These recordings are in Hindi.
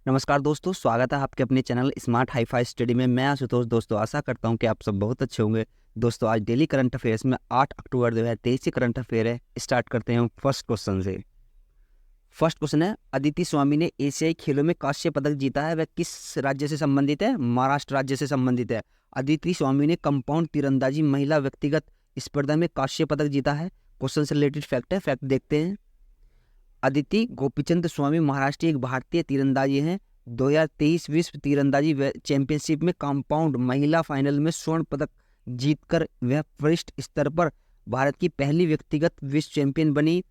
नमस्कार दोस्तों, स्वागत है आपके अपने चैनल स्मार्ट हाई-फाई स्टडी में। मैं आशुतोष। दोस्तों आशा करता हूं कि आप सब बहुत अच्छे होंगे। दोस्तों आज डेली करंट अफेयर्स में 8 अक्टूबर 2023 से करंट अफेयर है। स्टार्ट करते हैं फर्स्ट क्वेश्चन से। फर्स्ट क्वेश्चन है, अदिति स्वामी ने एशियाई खेलों में कांस्य पदक जीता है, वह किस राज्य से संबंधित है? महाराष्ट्र राज्य से संबंधित है। अदिति स्वामी ने कंपाउंड तीरंदाजी महिला व्यक्तिगत स्पर्धा में कांस्य पदक जीता है। क्वेश्चन से रिलेटेड फैक्ट है, फैक्ट देखते हैं। अदिति गोपीचंद स्वामी महाराष्ट्र एक भारतीय तीरंदाजी हैं। 2023 विश्व तीरंदाजी चैंपियनशिप में कंपाउंड महिला फाइनल में स्वर्ण पदक जीतकर वह वरिष्ठ स्तर पर भारत की पहली व्यक्तिगत विश्व चैंपियन बनी।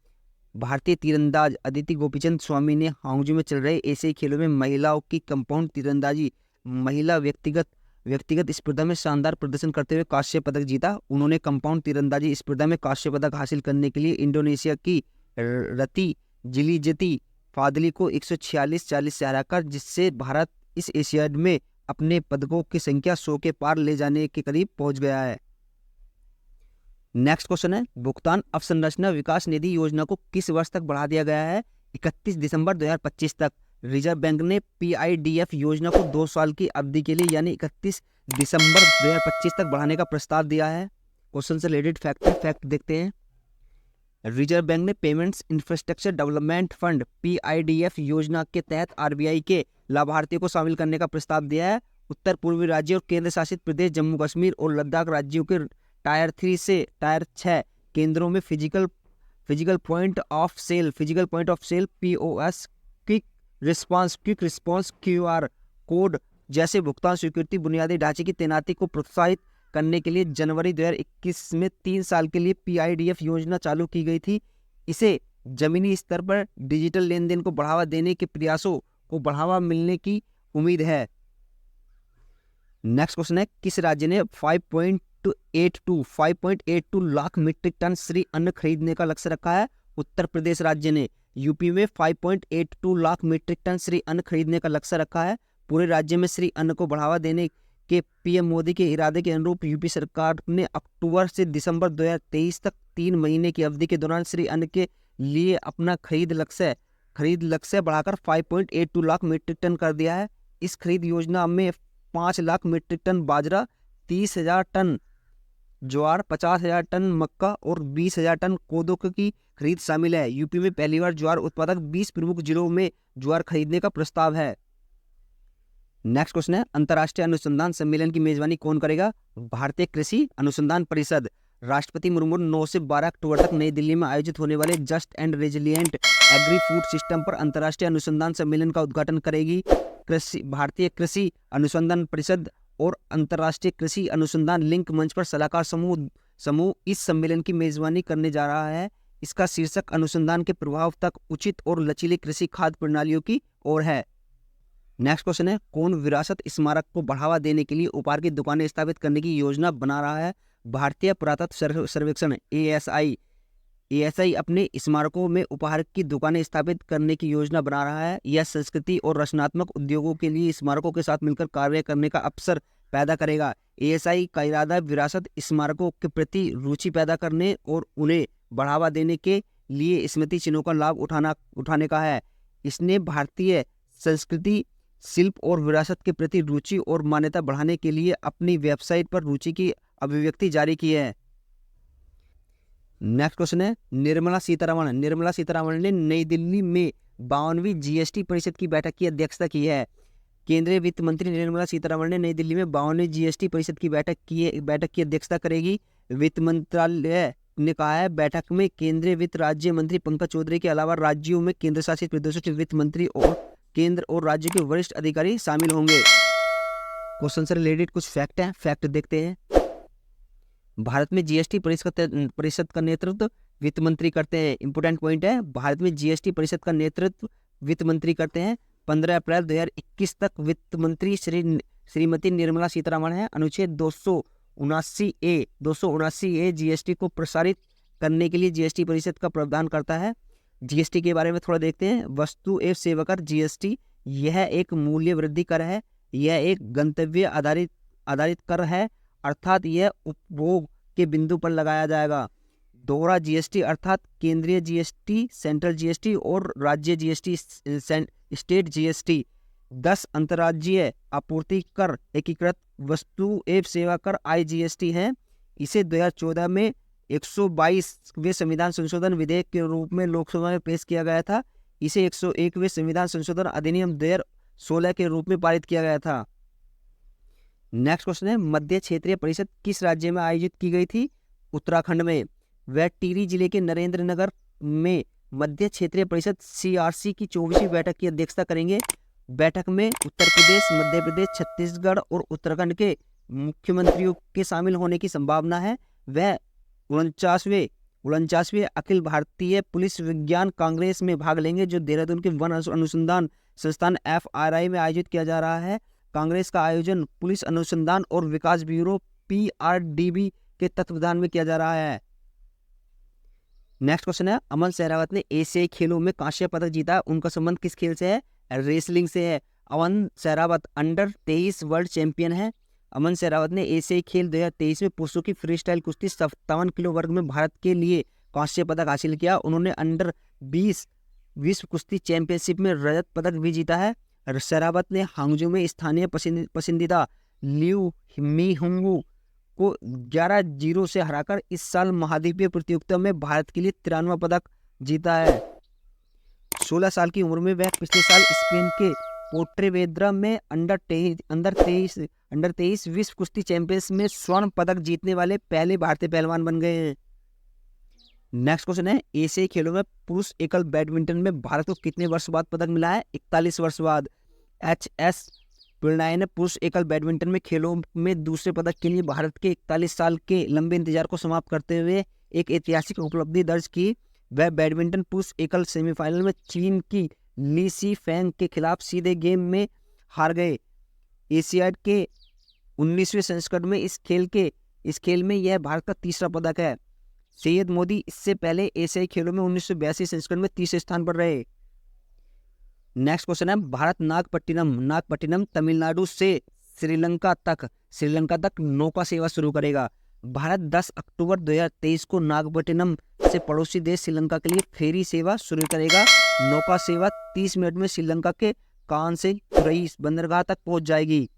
भारतीय तीरंदाज अदिति गोपीचंद स्वामी ने हांगजू में चल रहे एशियाई खेलों में महिलाओं की कंपाउंड तीरंदाजी महिला व्यक्तिगत स्पर्धा में शानदार प्रदर्शन करते हुए कांस्य पदक जीता। उन्होंने कंपाउंड तीरंदाजी स्पर्धा में कांस्य पदक हासिल करने के लिए इंडोनेशिया की रति जिलीजती फादली को 146-40 से हराकर, जिससे भारत इस एशियाड में अपने पदकों की संख्या 100 के पार ले जाने के करीब पहुंच गया है। नेक्स्ट क्वेश्चन है, भुगतान अवसंरचना विकास निधि योजना को किस वर्ष तक बढ़ा दिया गया है? 31 दिसंबर 2025 तक। रिजर्व बैंक ने PIDF योजना को 2 साल की अवधि के लिए यानी 31 दिसंबर 2025 तक बढ़ाने का प्रस्ताव दिया है। क्वेश्चन से रिलेटेड फैक्ट देखते हैं। रिजर्व बैंक ने payments infrastructure development fund PIDF योजना के तहत RBI के लाभार्थियों को शामिल करने का प्रस्ताव दिया है। उत्तर पूर्वी राज्य और केंद्र शासित प्रदेश जम्मू कश्मीर और लद्दाख राज्यों के टायर 3 से टायर 6 केंद्रों में physical point of sale POS quick response QR code जैसे भुगतान स्वीकृति बुनियादी ढांचे की तैनाती को प्रोत्साहित करने के लिए जनवरी 2021 में 3 साल के लिए PIDF योजना चालू की गई थी। इसे जमीनी स्तर पर डिजिटल लेन देन को बढ़ावा देने के प्रयासों को बढ़ावा मिलने की उम्मीद है। नेक्स्ट क्वेश्चन है, किस राज्य ने 5.82 लाख मीट्रिक टन श्री अन्न खरीदने का लक्ष्य रखा है? उत्तर प्रदेश राज्य ने यूपी में 5.82 लाख मीट्रिक टन श्री अन्न खरीदने का लक्ष्य रखा है। पूरे राज्य में श्री अन्न को बढ़ावा देने के PM मोदी के इरादे के अनुरूप यूपी सरकार ने अक्टूबर से दिसंबर 2023 तक 3 महीने की अवधि के दौरान श्री अन्न के लिए अपना खरीद लक्ष्य बढ़ाकर 5.82 लाख मीट्रिक टन कर दिया है। इस खरीद योजना में 5 लाख मीट्रिक टन बाजरा, 30,000 टन ज्वार, 50,000 टन मक्का और 20,000 टन कोदो की खरीद शामिल है। यूपी में पहली बार ज्वार उत्पादक 20 प्रमुख जिलों में ज्वार खरीदने का प्रस्ताव है। नेक्स्ट क्वेश्चन है, अंतर्राष्ट्रीय अनुसंधान सम्मेलन की मेजबानी कौन करेगा? भारतीय कृषि अनुसंधान परिषद। राष्ट्रपति मुर्मू 9 से 12 अक्टूबर तक नई दिल्ली में आयोजित होने वाले just and resilient agri food system पर अंतर्राष्ट्रीय अनुसंधान सम्मेलन का उद्घाटन करेगी। भारतीय कृषि अनुसंधान परिषद और अंतर्राष्ट्रीय कृषि अनुसंधान लिंक मंच पर सलाहकार समूह इस सम्मेलन की मेजबानी करने जा रहा है। इसका शीर्षक अनुसंधान के प्रभाव तक उचित और लचीली कृषि खाद्य प्रणालियों की ओर है। नेक्स्ट क्वेश्चन है, कौन विरासत स्मारक को बढ़ावा देने के लिए उपहार की दुकानें स्थापित करने की योजना बना रहा है? भारतीय पुरातत्व सर्वेक्षण ASI अपने स्मारकों में उपहार की दुकानें स्थापित करने की योजना बना रहा है। यह संस्कृति और रचनात्मक उद्योगों के लिए स्मारकों के साथ मिलकर कार्य करने का अवसर पैदा करेगा। ASI का इरादा विरासत स्मारकों के प्रति रुचि पैदा करने और उन्हें बढ़ावा देने के लिए स्मृति चिन्हों का लाभ उठाने का है। इसने भारतीय संस्कृति, शिल्प और विरासत के प्रति रुचि और मान्यता बढ़ाने के लिए अपनी वेबसाइट पर रुचि की अभिव्यक्ति जारी की है। नेक्स्ट क्वेश्चन है, निर्मला सीतारमण ने नई दिल्ली में 52वीं GST परिषद की बैठक की अध्यक्षता की है। केंद्रीय वित्त मंत्री निर्मला सीतारमण ने नई दिल्ली में 52वीं GST परिषद की बैठक की अध्यक्षता करेगी। वित्त मंत्रालय ने कहा है, बैठक में केंद्रीय वित्त राज्य मंत्री पंकज चौधरी के अलावा राज्यों में केंद्र शासित प्रदेशों के वित्त मंत्री और केंद्र और राज्य के वरिष्ठ अधिकारी शामिल होंगे। क्वेश्चन से रिलेटेड कुछ फैक्ट देखते हैं। भारत में GST परिषद का नेतृत्व वित्त मंत्री करते हैं। इंपोर्टेंट पॉइंट है, भारत में GST परिषद का नेतृत्व वित्त मंत्री करते हैं। 15 अप्रैल 2021 तक वित्त मंत्री श्रीमती निर्मला सीतारमण है। अनुच्छेद 279A GST को प्रसारित करने के लिए GST परिषद का प्रावधान करता है। GST के बारे में थोड़ा देखते हैं। वस्तु एवं सेवा कर GST, यह एक मूल्य वृद्धि कर है। यह एक गंतव्य आधारित कर है, अर्थात यह उपभोग के बिंदु पर लगाया जाएगा। दोहरा GST अर्थात केंद्रीय GST, सेंट्रल GST और राज्य GST, स्टेट GST। 10 अंतर्राज्यीय आपूर्ति कर एकीकृत वस्तु एवं सेवा कर IGST है। इसे 2014 में 122वें संविधान संशोधन विधेयक के रूप में लोकसभा में पेश किया गया था। इसे 101वें संविधान संशोधन अधिनियम 2016 के रूप में पारित किया गया था। नेक्स्ट क्वेश्चन है, मध्य क्षेत्रीय परिषद किस राज्य में आयोजित की गई थी? उत्तराखंड में। वह टिहरी जिले के नरेंद्र नगर में मध्य क्षेत्रीय परिषद CRC की 24वीं बैठक की अध्यक्षता करेंगे। बैठक में उत्तर प्रदेश, मध्य प्रदेश, छत्तीसगढ़ और उत्तराखंड के मुख्यमंत्रियों के शामिल होने की संभावना है। वह 49वें अखिल भारतीय पुलिस विज्ञान कांग्रेस में भाग लेंगे, जो देहरादून के वन अनुसंधान संस्थान FRI में आयोजित किया जा रहा है। कांग्रेस का आयोजन पुलिस अनुसंधान और विकास ब्यूरो PRDB के तत्वावधान में किया जा रहा है। नेक्स्ट क्वेश्चन है, अमन सहरावत ने एशियाई खेलों में कांस्य पदक जीता। उनका संबंध किस खेल से है? रेसलिंग से है। अमन सहरावत अंडर 23 वर्ल्ड चैंपियन है। अमन सहरावत ने एशियाई खेल 2023 में पुरुषों की फ्री स्टाइल कुश्ती 57 किलो वर्ग में भारत के लिए कांस्य पदक हासिल किया। उन्होंने अंडर 20 विश्व कुश्ती चैंपियनशिप में रजत पदक भी जीता है। सहरावत ने हांगजू में स्थानीय पसंदीदा लिऊ मीहुंगू को 11-0 से हराकर इस साल महाद्वीपीय प्रतियोगिता में भारत के लिए 93वां पदक जीता है। 16 साल की उम्र में वह पिछले साल स्पेन के पोर्ट्रेवेद्रा में अंडर 23 विश्व कुश्ती चैंपियंस में स्वर्ण पदक जीतने वाले पहले भारतीय पहलवान बन गए हैं। नेक्स्ट क्वेश्चन है, एशियाई खेलों में पुरुष एकल बैडमिंटन में भारत को कितने वर्ष बाद पदक मिला है? 41 वर्ष बाद। HS प्रणय ने पुरुष एकल बैडमिंटन में खेलों में दूसरे पदक के लिए भारत के 41 साल के लंबे इंतजार को समाप्त करते हुए एक ऐतिहासिक उपलब्धि दर्ज की। वह बैडमिंटन पुरुष एकल सेमीफाइनल में चीन की ली सी फेंग के खिलाफ सीधे गेम में हार गए। एशियाड के 19वें संस्करण में इस खेल में यह भारत का तीसरा पदक है। सैयद मोदी इससे पहले एशियाई खेलों में 1982 संस्करण में तीसरे स्थान पर रहे। नेक्स्ट क्वेश्चन है, भारत नागपट्टिनम तमिलनाडु से श्रीलंका तक नौका सेवा शुरू करेगा। भारत 10 अक्टूबर 2023 को नागपट्टिनम से पड़ोसी देश श्रीलंका के लिए फेरी सेवा शुरू करेगा। नौका सेवा 30 मिनट में श्रीलंका के कांसेपुरई बंदरगाह तक पहुंच जाएगी।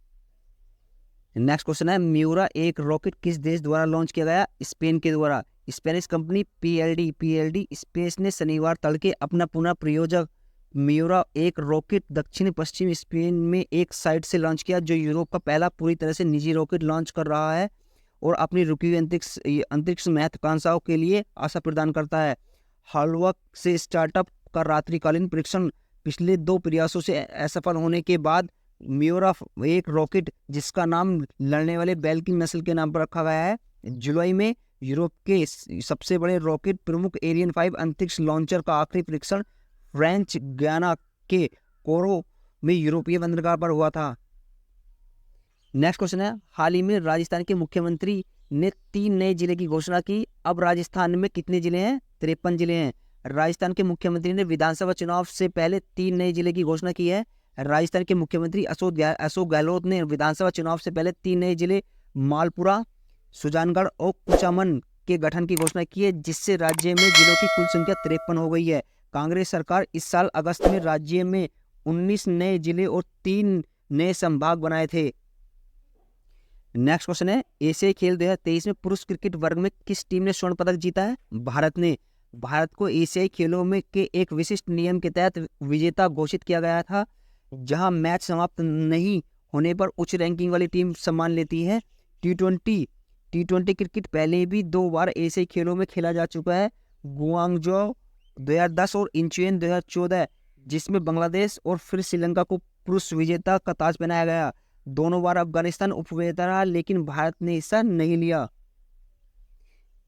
नेक्स्ट क्वेश्चन है, म्यूरा एक रॉकेट किस देश द्वारा लॉन्च किया गया? स्पेन के द्वारा। स्पेनिश कंपनी PLD स्पेस ने शनिवार तड़के अपना पुनः प्रयोजक म्यूरा एक रॉकेट दक्षिण पश्चिम स्पेन में एक साइट से लॉन्च किया, जो यूरोप का पहला पूरी तरह से निजी रॉकेट लॉन्च कर रहा है और अपनी रुकी हुई अंतरिक्ष महत्वाकांक्षाओं के लिए आशा प्रदान करता है। हॉलवर्क से स्टार्टअप का रात्रिकालीन परीक्षण पिछले 2 प्रयासों से असफल होने के बाद म्यूरा एक रॉकेट, जिसका नाम लड़ने वाले बैल की नस्ल के नाम पर रखा गया है, जुलाई में यूरोप के सबसे बड़े रॉकेट प्रमुख एरियन 5 अंतरिक्ष लॉन्चर का आखिरी परीक्षण फ्रेंच गयाना के कोरो में यूरोपीय बंदरगाह पर हुआ था। नेक्स्ट क्वेश्चन है, हाल ही में राजस्थान के मुख्यमंत्री ने 3 नए जिले की घोषणा की। अब राजस्थान में कितने जिले हैं? 53 जिले हैं। राजस्थान के मुख्यमंत्री ने विधानसभा चुनाव से पहले 3 नए जिले की घोषणा की है। राजस्थान के मुख्यमंत्री अशोक गहलोत ने विधानसभा चुनाव से पहले 3 नए जिले मालपुरा, सुजानगढ़ और कुचामन के गठन की घोषणा की है, जिससे राज्य में जिलों की कुल संख्या 53 हो गई है। कांग्रेस सरकार इस साल अगस्त में राज्य में 19 नए जिले और 3 नए संभाग बनाए थे। नेक्स्ट क्वेश्चन है, एशियाई खेल 2023 में पुरुष क्रिकेट वर्ग में किस टीम ने स्वर्ण पदक जीता है? भारत ने। भारत को एशियाई खेलों में के एक विशिष्ट नियम के तहत विजेता घोषित किया गया था, जहां मैच समाप्त नहीं होने पर उच्च रैंकिंग वाली टीम सम्मान लेती है। टी20 क्रिकेट पहले भी 2 बार एशियाई खेलों में खेला जा चुका है, गुआंगझो 2010 और इंचियन 2014, जिसमें बांग्लादेश और फिर श्रीलंका को पुरुष विजेता का ताज पहनाया गया। दोनों बार अफगानिस्तान उपविजेता रहा, लेकिन भारत ने हिस्सा नहीं लिया।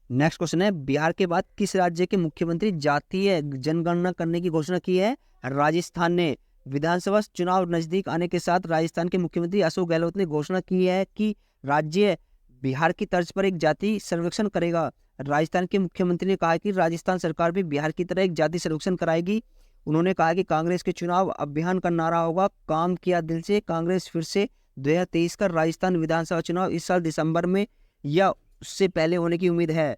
नेक्स्ट क्वेश्चन है, बिहार के बाद किस राज्य के मुख्यमंत्री जातीय जनगणना करने की घोषणा की है? राजस्थान ने। विधानसभा चुनाव नजदीक आने के साथ राजस्थान के मुख्यमंत्री अशोक गहलोत ने घोषणा की है कि राज्य बिहार की तर्ज पर एक जाति सर्वेक्षण करेगा। राजस्थान के मुख्यमंत्री ने कहा कि राजस्थान सरकार भी बिहार की तरह एक जाति सर्वेक्षण कराएगी। उन्होंने कहा कि कांग्रेस के चुनाव अभियान का नारा होगा, काम किया दिल से। कांग्रेस फिर से 2023 का राजस्थान विधानसभा चुनाव इस साल दिसंबर में या उससे पहले होने की उम्मीद है।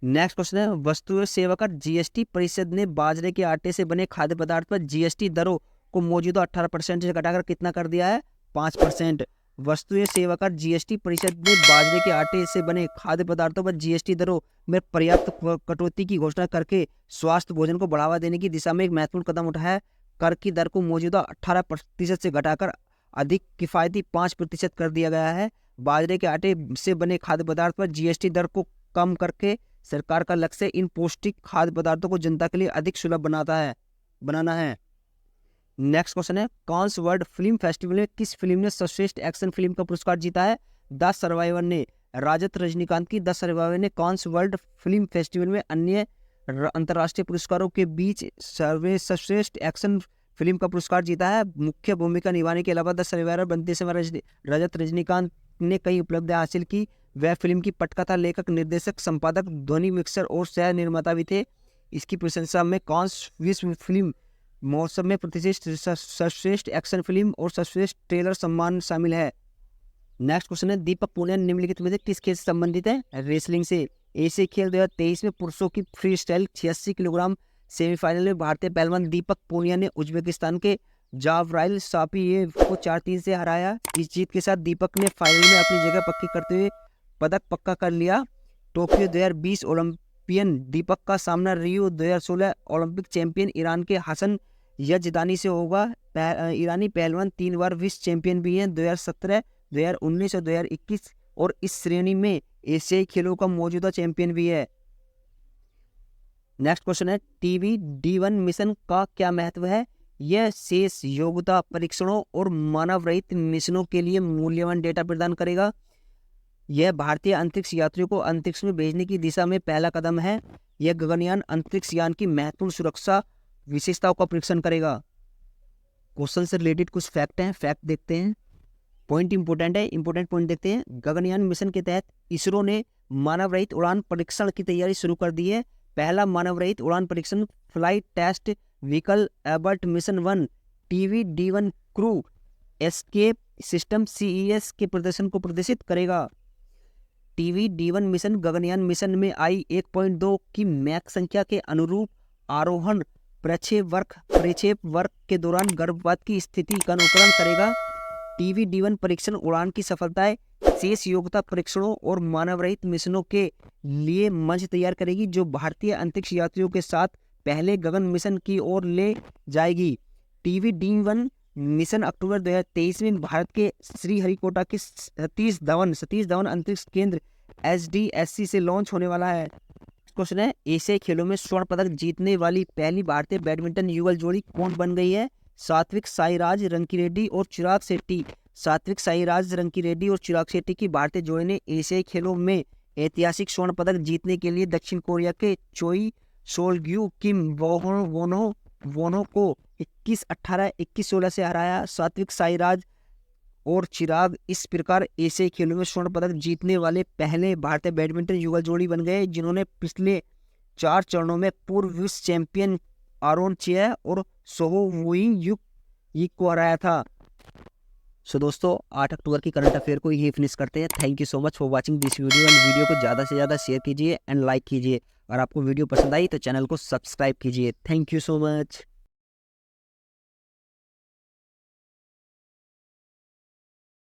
नेक्स्ट क्वेश्चन है, वस्तु और सेवा कर GST परिषद ने बाजरे के आटे से बने खाद्य पदार्थ पर GST दरों को मौजूदा 18% से घटाकर कितना कर दिया है, 5%। वस्तु एवं सेवा कर जीएसटी परिषद ने बाजरे के आटे से बने खाद्य पदार्थों पर जीएसटी दरों में पर्याप्त कटौती की घोषणा करके स्वास्थ्य भोजन को बढ़ावा देने की दिशा में एक महत्वपूर्ण कदम उठाया है। कर की दर को मौजूदा 18% से घटाकर अधिक किफायती 5% कर दिया गया है। बाजरे के आटे से बने खाद्य पदार्थ पर जीएसटी दर को कम करके सरकार का लक्ष्य इन पौष्टिक खाद्य पदार्थों को जनता के लिए अधिक सुलभ बनाना है। नेक्स्ट क्वेश्चन है, कांस वर्ल्ड फिल्म फेस्टिवल में किस फिल्म ने सर्वश्रेष्ठ एक्शन फिल्म का पुरस्कार जीता है? द सर्वाइवर ने। राजत रजनीकांत की द सर्वाइवर ने कांस वर्ल्ड फिल्म फेस्टिवल में अन्य अंतर्राष्ट्रीय पुरस्कारों के बीच सर्वश्रेष्ठ एक्शन फिल्म का पुरस्कार जीता है। मुख्य भूमिका निभाने के अलावा द सर्वाइवर बनते समय रजत रजनीकांत ने कई उपलब्धियां हासिल की। वह फिल्म की पटकथा, लेखक, निर्देशक, संपादक, ध्वनि मिक्सर और सह निर्माता भी थे। इसकी प्रशंसा में कांस विश्व फिल्म महोत्सव में प्रतिष्ठित सर्वश्रेष्ठ एक्शन फिल्म और सर्वश्रेष्ठ ट्रेलर सम्मान शामिल है। नेक्स्ट क्वेश्चन है, दीपक पूनिया निम्नलिखित में से किस खेल से संबंधित है? रेसलिंग से। एशियाई खेल 2023 में पुरुषों की फ्री स्टाइल 86 किलोग्राम सेमीफाइनल में भारतीय पहलवान दीपक पूनिया ने उज्बेकिस्तान के जावराइल सापियेव को 4-3 से हराया। इस जीत के साथ दीपक ने फाइनल में अपनी जगह पक्की करते हुए पदक पक्का कर लिया। टोक्यो 2020 ओलंपियन दीपक का सामना रियो 2016 ओलंपिक चैंपियन ईरान के हसन यजदानी से होगा। ईरानी पहलवान 3 बार विश्व चैंपियन भी हैं, 2017, 2019 और 2021, और इस श्रेणी में एशियाई खेलों का मौजूदा चैंपियन भी है। नेक्स्ट क्वेश्चन है, टीवी D1 मिशन का क्या महत्व है? यह शेष योग्यता परीक्षणों और मानव रहित मिशनों के लिए मूल्यवान डेटा प्रदान करेगा। यह भारतीय अंतरिक्ष यात्रियों को अंतरिक्ष में भेजने की दिशा में पहला कदम है। यह गगनयान अंतरिक्ष यान की महत्वपूर्ण सुरक्षा विशेषताओं का परीक्षण करेगा। क्वेश्चन से रिलेटेड कुछ फैक्ट हैं, फैक्ट देखते हैं। पॉइंट इंपोर्टेंट है, इंपोर्टेंट पॉइंट देखते हैं। गगनयान मिशन के तहत इसरो ने मानव रहित उड़ान परीक्षण की तैयारी शुरू कर दी है। पहला मानव रहित उड़ान परीक्षण flight test vehicle abort mission 1 TV D1 crew escape system CES के प्रदर्शन को प्रदर्शित करेगा। TV D1 mission Gaganyaan mission में आई 1.2 की मैक संख्या के अनुरूप आरोहण प्रक्षेप वर्क के दौरान गर्भपात की स्थिति का अनुकरण करेगा। टीवी D1 परीक्षण उड़ान की सफलताएं शेष योग्यता परीक्षणों और मानव रहित मिशनों के लिए मंच तैयार करेगी, जो भारतीय अंतरिक्ष यात्रियों के साथ पहले गगन मिशन की ओर ले जाएगी। टीवी D1 मिशन अक्टूबर 2023 में भारत के श्रीहरिकोटा के सतीश धवन अंतरिक्ष केंद्र SDSC से लॉन्च होने वाला है। क्वेश्चन है, एशियाई खेलों में स्वर्ण पदक जीतने वाली पहली भारतीय बैडमिंटन युगल जोड़ी कौन बन गई है? सात्विक साईराज रंकीरेड्डी और चिराग शेट्टी। सात्विक साईराज रंकीरेड्डी और चिराग शेट्टी की भारतीय जोड़ी ने एशियाई खेलों में ऐतिहासिक स्वर्ण पदक जीतने के लिए दक्षिण कोरिया के चोई सोलग्यू किम वोनो को 21-18, 21-16 से हराया। सात्विक साईराज और चिराग इस प्रकार एशियाई खेलों में स्वर्ण पदक जीतने वाले पहले भारतीय बैडमिंटन युगल जोड़ी बन गए, जिन्होंने पिछले 4 चरणों में पूर्व विश्व चैंपियन आरोन चिया और सोहो वुइंग युक को हराया था। सो दोस्तों, 8 अक्टूबर की करंट अफेयर को यही फिनिश करते हैं। Thank you so much for watching this video, and video को ज़्यादा से ज़्यादा शेयर कीजिए एंड लाइक कीजिए। और आपको वीडियो पसंद आई तो चैनल को सब्सक्राइब कीजिए। Thank you so much.